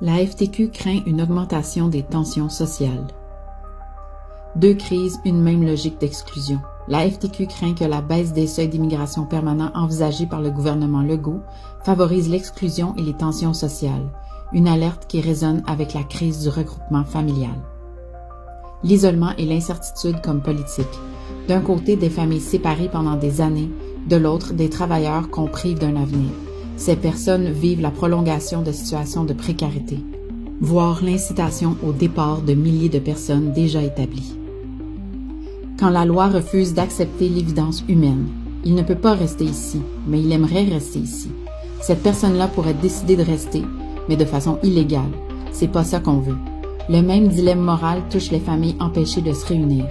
La FTQ craint une augmentation des tensions sociales. Deux crises, une même logique d'exclusion. La FTQ craint que la baisse des seuils d'immigration permanents envisagée par le gouvernement Legault favorise l'exclusion et les tensions sociales, une alerte qui résonne avec la crise du regroupement familial. L'isolement et l'incertitude comme politique. D'un côté, des familles séparées pendant des années, de l'autre, des travailleurs qu'on prive d'un avenir. Ces personnes vivent la prolongation de situations de précarité, voire l'incitation au départ de milliers de personnes déjà établies. Quand la loi refuse d'accepter l'évidence humaine, il ne peut pas rester ici, mais il aimerait rester ici. Cette personne-là pourrait décider de rester, mais de façon illégale. C'est pas ça qu'on veut. Le même dilemme moral touche les familles empêchées de se réunir.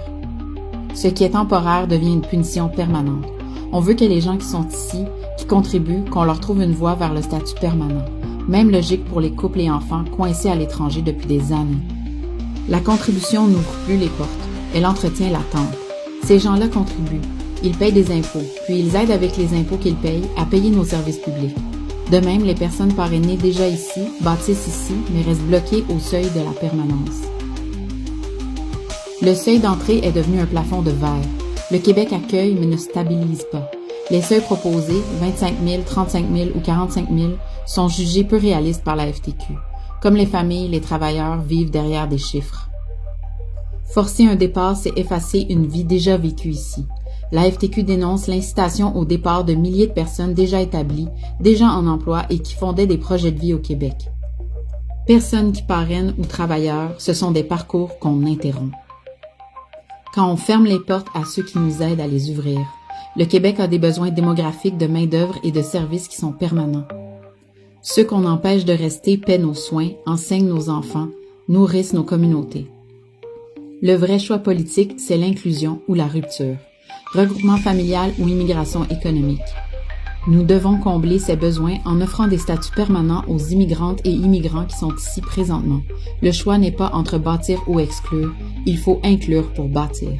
Ce qui est temporaire devient une punition permanente. On veut que les gens qui sont ici, qui contribuent, qu'on leur trouve une voie vers le statut permanent. Même logique pour les couples et enfants coincés à l'étranger depuis des années. La contribution n'ouvre plus les portes. Elle entretient l'attente. Ces gens-là contribuent. Ils payent des impôts, puis ils aident avec les impôts qu'ils payent à payer nos services publics. De même, les personnes parrainées déjà ici bâtissent ici, mais restent bloquées au seuil de la permanence. Le seuil d'entrée est devenu un plafond de verre. Le Québec accueille, mais ne stabilise pas. Les seuils proposés, 25 000, 35 000 ou 45 000, sont jugés peu réalistes par la FTQ. Comme les familles, les travailleurs vivent derrière des chiffres. Forcer un départ, c'est effacer une vie déjà vécue ici. La FTQ dénonce l'incitation au départ de milliers de personnes déjà établies, déjà en emploi et qui fondaient des projets de vie au Québec. Personnes qui parrainent ou travailleurs, ce sont des parcours qu'on interrompt. Quand on ferme les portes à ceux qui nous aident à les ouvrir, le Québec a des besoins démographiques de main-d'œuvre et de services qui sont permanents. Ceux qu'on empêche de rester paient nos soins, enseignent nos enfants, nourrissent nos communautés. Le vrai choix politique, c'est l'inclusion ou la rupture, regroupement familial ou immigration économique. Nous devons combler ces besoins en offrant des statuts permanents aux immigrantes et immigrants qui sont ici présentement. Le choix n'est pas entre bâtir ou exclure, il faut inclure pour bâtir.